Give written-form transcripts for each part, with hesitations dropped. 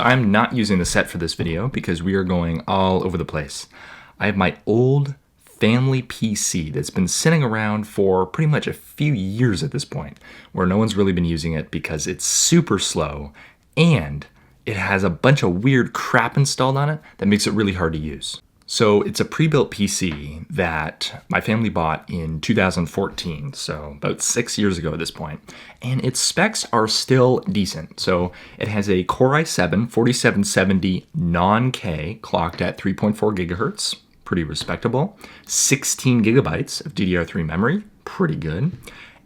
So I'm not using the set for this video because we are going all over the place. I have my old family PC that's been sitting around for pretty much a few years at this point, where no one's really been using it because it's super slow and it has a bunch of weird crap installed on it that makes it really hard to use. So it's a pre-built PC that my family bought in 2014, so about 6 years ago at this point, and its specs are still decent. So it has a Core i7 4770 non-K clocked at 3.4 gigahertz, pretty respectable, 16 gigabytes of DDR3 memory, pretty good,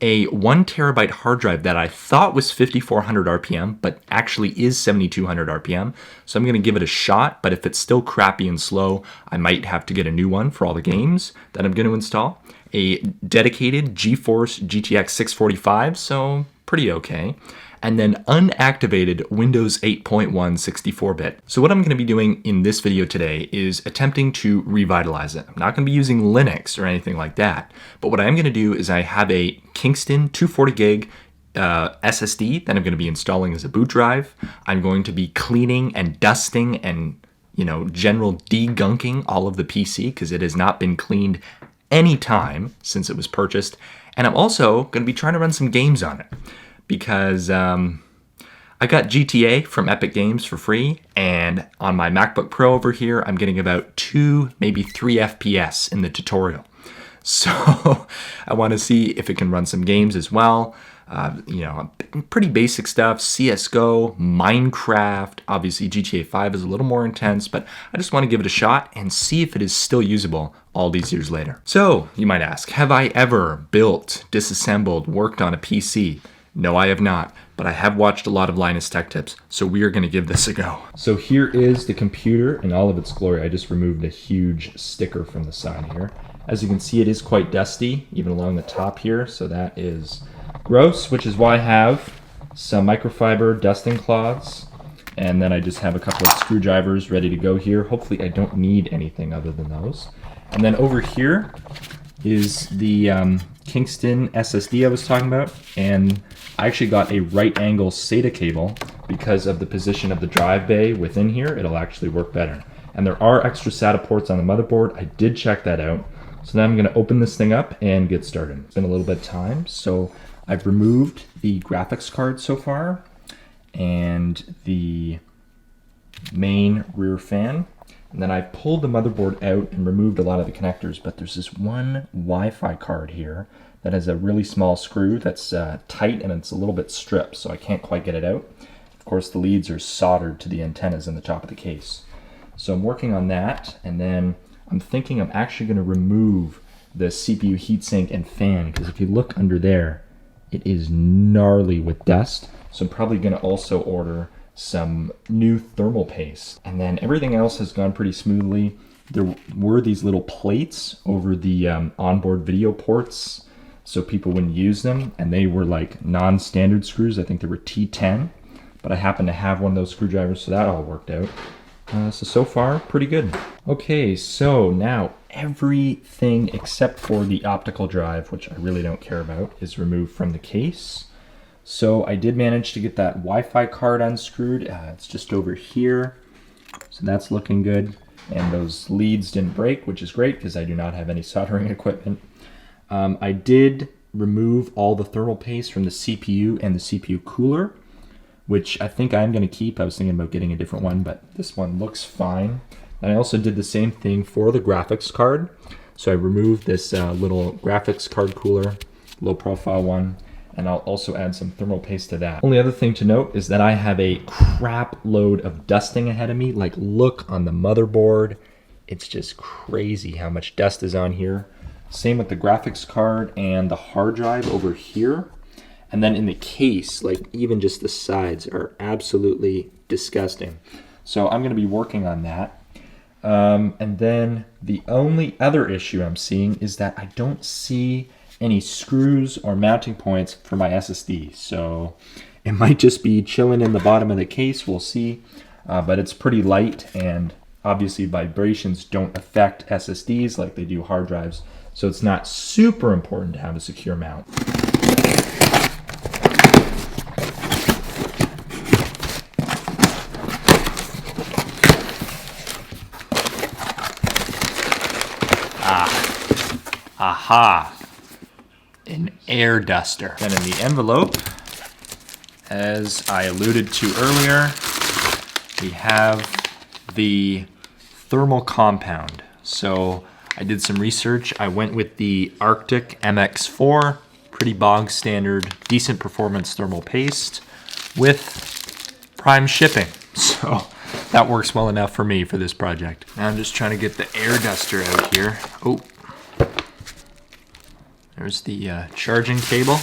a 1 terabyte hard drive that I thought was 5400 RPM, but actually is 7200 RPM. So I'm going to give it a shot, but if it's still crappy and slow, I might have to get a new one for all the games that I'm going to install. A dedicated GeForce GTX 645, so pretty okay. And then unactivated Windows 8.1 64-bit. So what I'm going to be doing in this video today is attempting to revitalize it. I'm not going to be using Linux or anything like that, but what I am going to do is I have a Kingston 240 gig SSD that I'm going to be installing as a boot drive. I'm going to be cleaning and dusting and general degunking all of the PC because it has not been cleaned any time since it was purchased. And I'm also going to be trying to run some games on it, because I got GTA from Epic Games for free, and on my MacBook Pro over here, I'm getting about 2, maybe 3 FPS in the tutorial. So I want to see if it can run some games as well. Pretty basic stuff, CSGO, Minecraft, obviously GTA 5 is a little more intense, but I just want to give it a shot and see if it is still usable all these years later. So you might ask, have I ever built, disassembled, worked on a PC? No, I have not, but I have watched a lot of Linus Tech Tips, so we are going to give this a go. So here is the computer in all of its glory. I just removed a huge sticker from the side here. As you can see, it is quite dusty, even along the top here, so that is gross, which is why I have some microfiber dusting cloths, and then I just have a couple of screwdrivers ready to go here. Hopefully I don't need anything other than those. And then over here is the Kingston SSD I was talking about, and I actually got a right angle SATA cable because of the position of the drive bay within here. It'll actually work better. And there are extra SATA ports on the motherboard. I did check that out. So now I'm going to open this thing up and get started. It's been a little bit of time, so I've removed the graphics card so far and the main rear fan. And then I pulled the motherboard out and removed a lot of the connectors, but there's this one Wi-Fi card here that has a really small screw that's tight and it's a little bit stripped, so I can't quite get it out. Of course, the leads are soldered to the antennas in the top of the case. So I'm working on that, and then I'm thinking I'm actually going to remove the CPU heatsink and fan, because if you look under there, it is gnarly with dust. So I'm probably going to also order some new thermal paste. And then everything else has gone pretty smoothly. There were these little plates over the onboard video ports so people wouldn't use them, and they were like non-standard screws. I think they were T10, but I happen to have one of those screwdrivers, so that all worked out. So far, pretty good. Okay, so now everything except for the optical drive, which I really don't care about, is removed from the case. So I did manage to get that Wi-Fi card unscrewed. It's just over here. So that's looking good. And those leads didn't break, which is great because I do not have any soldering equipment. I did remove all the thermal paste from the CPU and the CPU cooler, which I think I'm going to keep. I was thinking about getting a different one, but this one looks fine. And I also did the same thing for the graphics card. So I removed this little graphics card cooler, low profile one, and I'll also add some thermal paste to that. Only other thing to note is that I have a crap load of dusting ahead of me. Like, look on the motherboard. It's just crazy how much dust is on here. Same with the graphics card and the hard drive over here. And then in the case, like even just the sides are absolutely disgusting. So I'm going to be working on that. And then the only other issue I'm seeing is that I don't see any screws or mounting points for my SSD. So it might just be chilling in the bottom of the case. We'll see. But it's pretty light, and obviously vibrations don't affect SSDs like they do hard drives. So it's not super important to have a secure mount. Aha! An air duster. And in the envelope, as I alluded to earlier, we have the thermal compound. So I did some research. I went with the Arctic MX4, pretty bog standard, decent performance thermal paste with prime shipping. So that works well enough for me for this project. Now I'm just trying to get the air duster out here. Oh, there's the charging cable.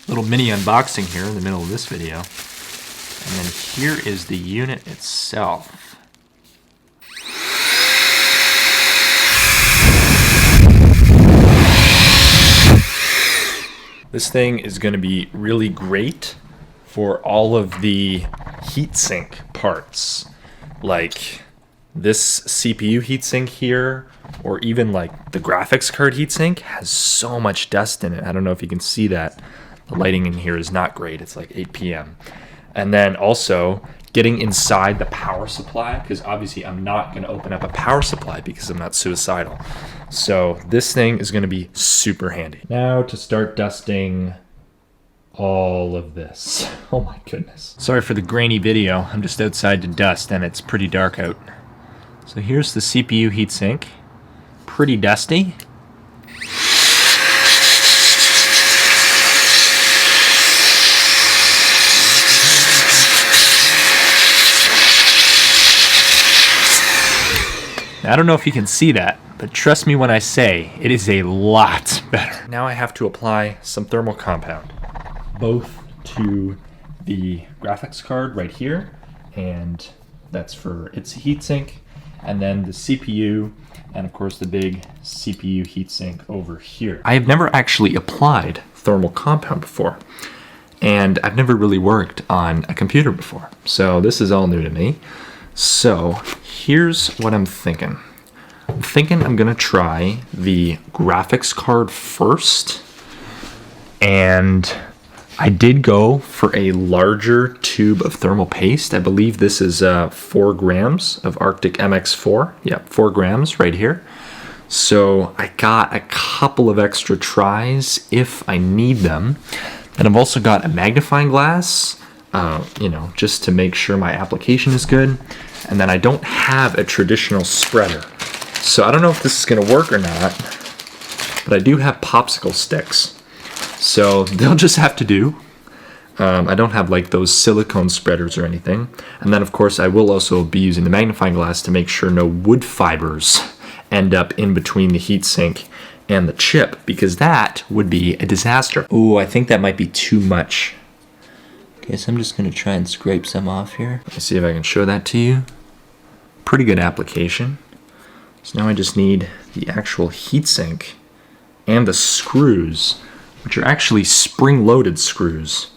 Little mini unboxing here in the middle of this video. And then here is the unit itself. This thing is going to be really great for all of the heatsink parts, like this CPU heatsink here, or even like the graphics card heatsink has so much dust in it. I don't know if you can see that. The lighting in here is not great. It's like 8 p.m. And then also getting inside the power supply, because obviously I'm not going to open up a power supply because I'm not suicidal. So this thing is going to be super handy. Now to start dusting all of this. Oh my goodness. Sorry for the grainy video. I'm just outside to dust and it's pretty dark out. So here's the CPU heatsink. Pretty dusty. Now, I don't know if you can see that, but trust me when I say it is a lot better. Now I have to apply some thermal compound, both to the graphics card right here, and that's for its heatsink, and then the CPU, and of course the big CPU heatsink over here. I have never actually applied thermal compound before, and I've never really worked on a computer before, so this is all new to me. So here's what I'm thinking. I'm gonna try the graphics card first, and I did go for a larger tube of thermal paste. I believe this is 4 grams of Arctic MX4. Yeah, 4 grams right here. So I got a couple of extra tries if I need them. And I've also got a magnifying glass, just to make sure my application is good. And then I don't have a traditional spreader. So I don't know if this is gonna work or not, but I do have popsicle sticks. So they'll just have to do. I don't have like those silicone spreaders or anything. And then of course I will also be using the magnifying glass to make sure no wood fibers end up in between the heatsink and the chip, because that would be a disaster. Ooh, I think that might be too much. Okay, so I'm just gonna try and scrape some off here. Let's see if I can show that to you. Pretty good application. So now I just need the actual heatsink and the screws, which are actually spring-loaded screws.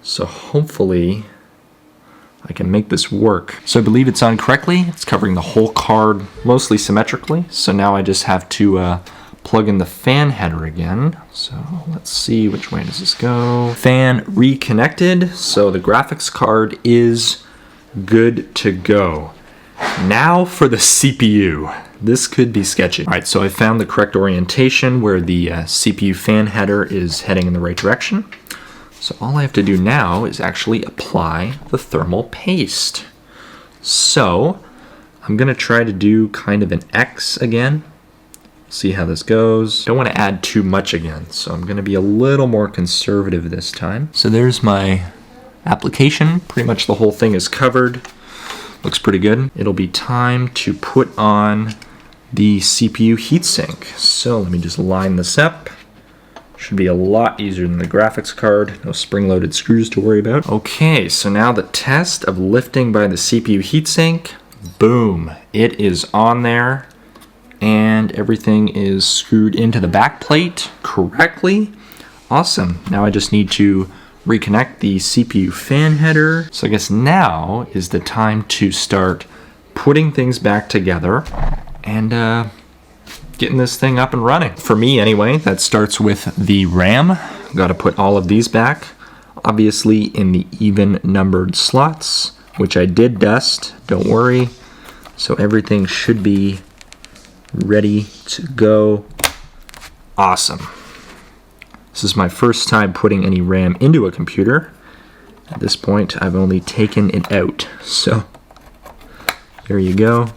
So hopefully I can make this work. So I believe it's on correctly. It's covering the whole card mostly symmetrically. So now I just have to plug in the fan header again. So let's see, which way does this go? Fan reconnected. So the graphics card is good to go. Now for the CPU. This could be sketchy. All right, so I found the correct orientation where the CPU fan header is heading in the right direction. So all I have to do now is actually apply the thermal paste. So I'm gonna try to do kind of an X again. See how this goes. Don't want to add too much again, so I'm gonna be a little more conservative this time. So there's my application. Pretty much the whole thing is covered. Looks pretty good. It'll be time to put on the CPU heatsink. So let me just line this up. Should be a lot easier than the graphics card. No spring-loaded screws to worry about. Okay, so now the test of lifting by the CPU heatsink. Boom, it is on there. And everything is screwed into the back plate correctly. Awesome. Now I just need to reconnect the CPU fan header. So I guess now is the time to start putting things back together and getting this thing up and running. For me anyway, that starts with the RAM. Got to put all of these back, obviously in the even numbered slots, which I did dust, don't worry. So everything should be ready to go. Awesome. This is my first time putting any RAM into a computer. At this point, I've only taken it out. So there you go.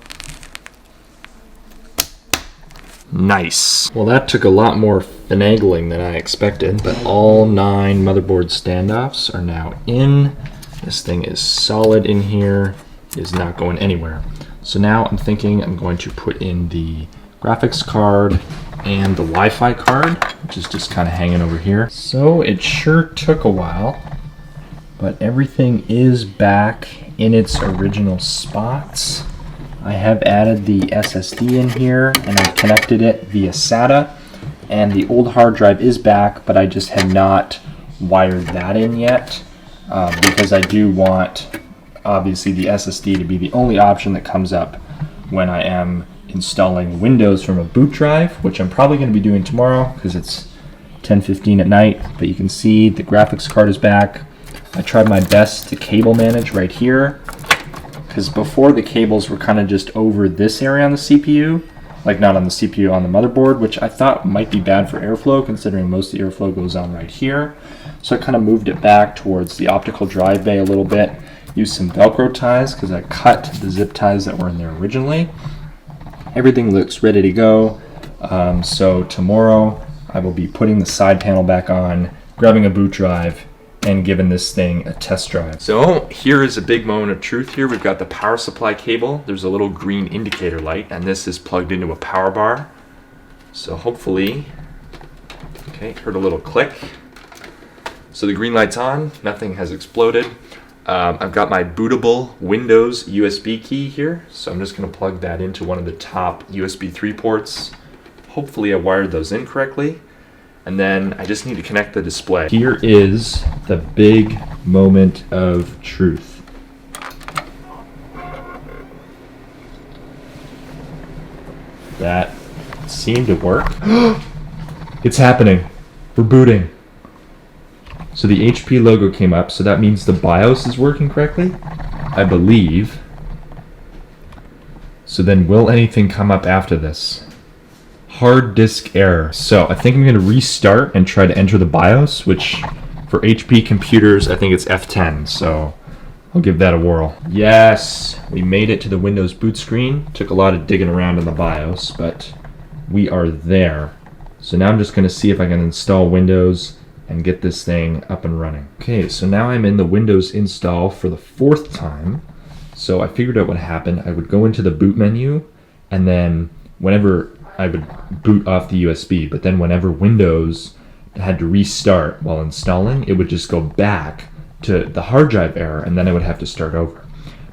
Nice. Well, that took a lot more finagling than I expected, but all 9 motherboard standoffs are now in. This thing is solid in here. It is not going anywhere. So now I'm thinking I'm going to put in the graphics card and the Wi-Fi card, which is just kind of hanging over here. So it sure took a while, but everything is back in its original spots. I have added the SSD in here and I've connected it via SATA, and the old hard drive is back, but I just have not wired that in yet because I do want obviously the SSD to be the only option that comes up when I am installing Windows from a boot drive, which I'm probably going to be doing tomorrow because it's 10:15 at night. But you can see the graphics card is back. I tried my best to cable manage right here because before the cables were kind of just over this area on the CPU, like not on the CPU, on the motherboard, which I thought might be bad for airflow considering most of the airflow goes on right here. So I kind of moved it back towards the optical drive bay a little bit, used some Velcro ties because I cut the zip ties that were in there originally. Everything looks ready to go. So tomorrow I will be putting the side panel back on, grabbing a boot drive, and giving this thing a test drive. So here is a big moment of truth here. We've got the power supply cable. There's a little green indicator light, and this is plugged into a power bar. So hopefully, okay, heard a little click. So the green light's on, nothing has exploded. I've got my bootable Windows USB key here, so I'm just going to plug that into one of the top USB 3 ports. Hopefully I wired those in correctly, and then I just need to connect the display. Here is the big moment of truth. That seemed to work. It's happening. We're booting. So the HP logo came up, so that means the BIOS is working correctly, I believe. So then will anything come up after this? Hard disk error. So I think I'm going to restart and try to enter the BIOS, which for HP computers, I think it's F10, so I'll give that a whirl. Yes, we made it to the Windows boot screen. Took a lot of digging around in the BIOS, but we are there. So now I'm just going to see if I can install Windows and get this thing up and running. Okay, so now I'm in the Windows install for the 4th time. So I figured out what happened. I would go into the boot menu, and then whenever I would boot off the USB, but then whenever Windows had to restart while installing, it would just go back to the hard drive error, and then I would have to start over.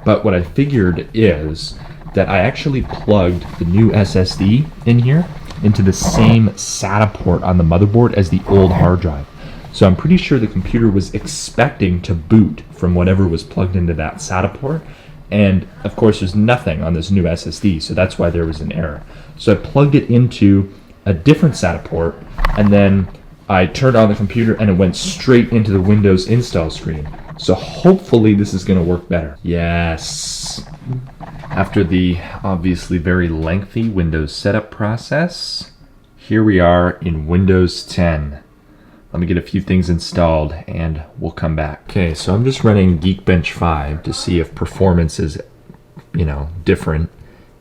But what I figured is that I actually plugged the new SSD in here into the same SATA port on the motherboard as the old hard drive. So I'm pretty sure the computer was expecting to boot from whatever was plugged into that SATA port. And of course there's nothing on this new SSD, so that's why there was an error. So I plugged it into a different SATA port, and then I turned on the computer and it went straight into the Windows install screen. So hopefully this is going to work better. Yes. After the obviously very lengthy Windows setup process, here we are in Windows 10. Let me get a few things installed and we'll come back. Okay, so I'm just running Geekbench 5 to see if performance is, different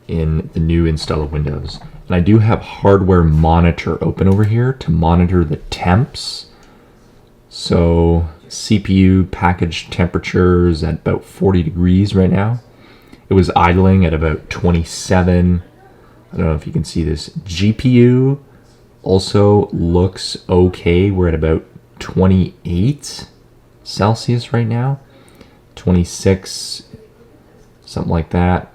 in the new install of Windows. And I do have hardware monitor open over here to monitor the temps. So CPU package temperature is at about 40 degrees right now. It was idling at about 27. I don't know if you can see this. GPU also looks okay. We're at about 28 Celsius right now. 26, something like that.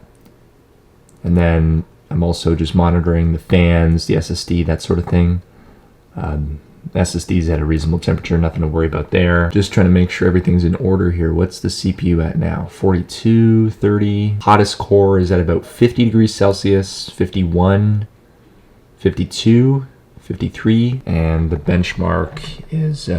And then I'm also just monitoring the fans, the SSD, that sort of thing. SSD's at a reasonable temperature, nothing to worry about there. Just trying to make sure everything's in order here. What's the CPU at now? 42, 30. Hottest core is at about 50 degrees Celsius, 51, 52, 53, and the benchmark is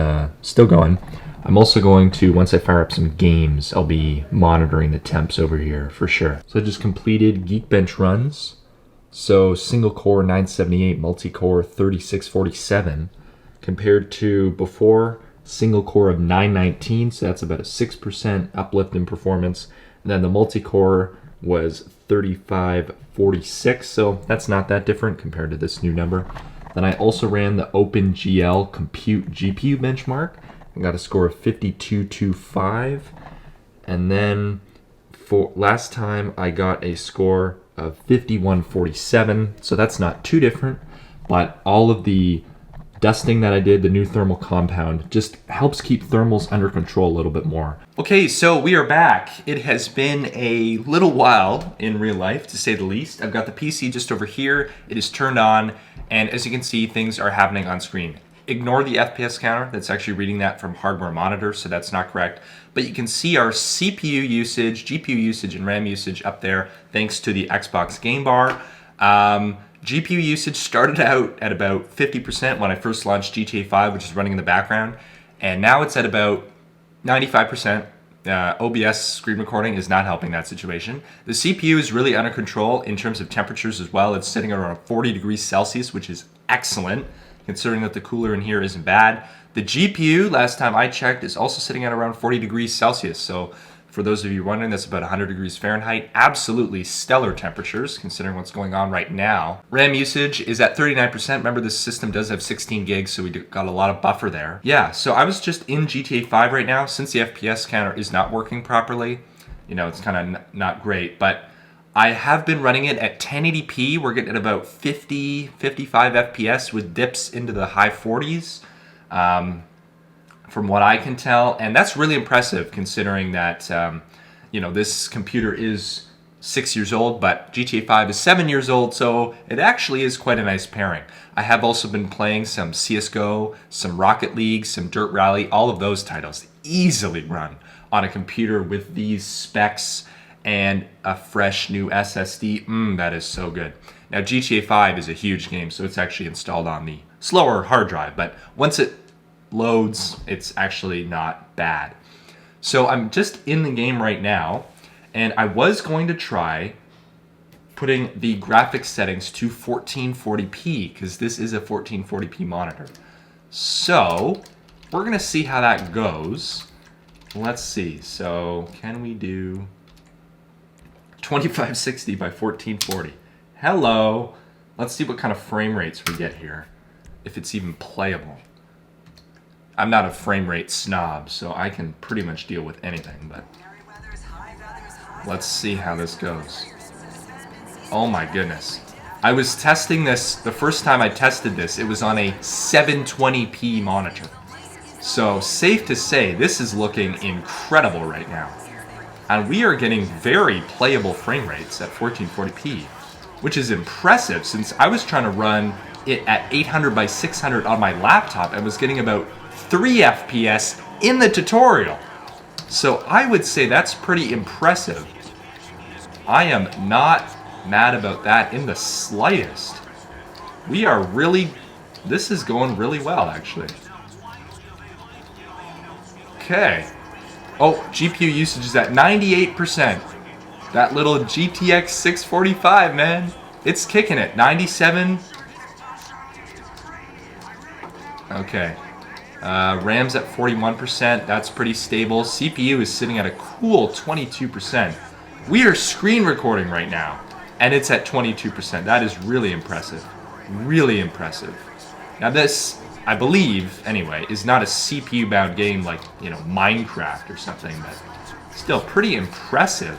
still going. I'm also going to, once I fire up some games, I'll be monitoring the temps over here for sure. So I just completed Geekbench runs. So single core 978, multi-core 3647, compared to before single core of 919, so that's about a 6% uplift in performance. And then the multi-core was 3546, so that's not that different compared to this new number. Then I also ran the OpenGL Compute GPU benchmark and got a score of 5225. And then for last time I got a score of 5147, so that's not too different, but all of the dusting that I did, the new thermal compound, just helps keep thermals under control a little bit more. Okay, so we are back. It has been a little while in real life, to say the least. I've got the PC just over here. It is turned on, and as you can see, things are happening on screen. Ignore the FPS counter. That's actually reading that from hardware monitor, so that's not correct. But you can see our CPU usage, GPU usage, and RAM usage up there thanks to the Xbox game bar. GPU usage started out at about 50% when I first launched GTA 5, which is running in the background, and now it's at about 95%. OBS screen recording is not helping that situation. The CPU is really under control in terms of temperatures as well. It's sitting around 40 degrees Celsius, which is excellent, considering that the cooler in here isn't bad. The GPU, last time I checked, is also sitting at around 40 degrees Celsius. So for those of you wondering, that's about 100 degrees Fahrenheit. Absolutely stellar temperatures, considering what's going on right now. RAM usage is at 39%. Remember, this system does have 16 gigs, so we got a lot of buffer there. Yeah, so I was just in GTA 5 right now. Since the FPS counter is not working properly, you know, it's kind of not great, but I have been running it at 1080p. We're getting at about 50, 55 FPS with dips into the high 40s. From what I can tell, and that's really impressive considering that you know, this computer is 6 years old, but GTA 5 is 7 years old, so it actually is quite a nice pairing. I have also been playing some CSGO, some Rocket League, some Dirt Rally. All of those titles easily run on a computer with these specs and a fresh new SSD. That is so good. Now GTA 5 is a huge game, so it's actually installed on the slower hard drive, but once it loads, it's actually not bad. So I'm just in the game right now, and I was going to try putting the graphics settings to 1440p, because this is a 1440p monitor. So we're gonna see how that goes. Let's see, so can we do 2560 by 1440? Hello. Let's see what kind of frame rates we get here, if it's even playable. I'm not a frame rate snob, so I can pretty much deal with anything, but let's see how this goes. Oh my goodness. I was testing this, the first time I tested this, it was on a 720p monitor. So safe to say, this is looking incredible right now. And we are getting very playable frame rates at 1440p, which is impressive since I was trying to run it at 800 by 600 on my laptop and was getting about 3 FPS in the tutorial. So I would say that's pretty impressive. I am not mad about that in the slightest. We are really, this is going really well actually. Okay. Oh, GPU usage is at 98%. That little GTX 645, man. It's kicking it. 97. Okay. RAM's at 41%. That's pretty stable. CPU is sitting at a cool 22%. We are screen recording right now, and it's at 22%. That is really impressive. Really impressive. Now this, I believe, anyway, is not a CPU-bound game like, you know, Minecraft or something, but still pretty impressive,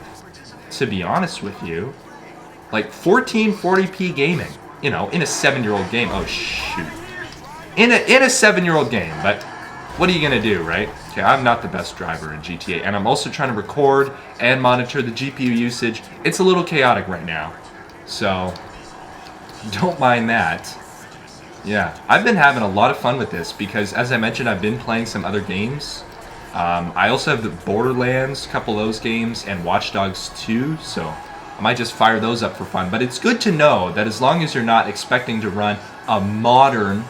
to be honest with you. Like 1440p gaming, you know, in a 7-year-old game. Oh shoot. In a 7-year-old game, but what are you gonna do, right? Okay, I'm not the best driver in GTA, and I'm also trying to record and monitor the GPU usage. It's a little chaotic right now, so don't mind that. Yeah, I've been having a lot of fun with this because, as I mentioned, I've been playing some other games. I also have the Borderlands, a couple of those games, and Watch Dogs 2, so I might just fire those up for fun. But it's good to know that as long as you're not expecting to run a modern,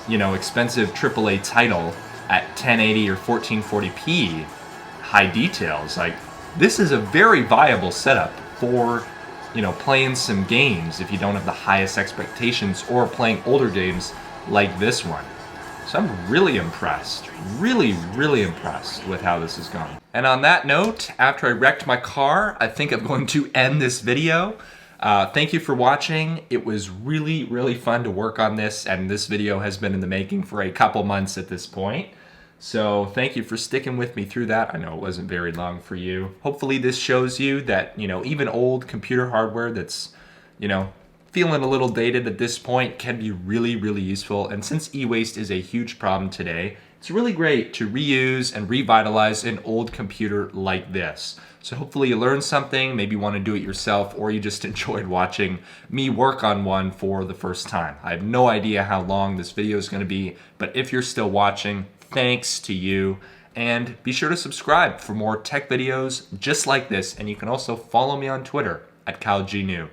you know, expensive AAA title at 1080 or 1440p high details, like, this is a very viable setup for playing some games if you don't have the highest expectations, or playing older games like this one. So I'm really impressed, really impressed with how this has gone. And on that note, after I wrecked my car, I think I'm going to end this video. Thank you for watching. It was really fun to work on this, and this video has been in the making for a couple months at this point. So thank you for sticking with me through that. I know it wasn't very long for you. Hopefully this shows you that, even old computer hardware that's, feeling a little dated at this point can be really useful. And since e-waste is a huge problem today, it's really great to reuse and revitalize an old computer like this. So hopefully you learned something, maybe you want to do it yourself, or you just enjoyed watching me work on one for the first time. I have no idea how long this video is going to be, but if you're still watching, thanks to you. And be sure to subscribe for more tech videos just like this. And you can also follow me on Twitter at KyleGNew.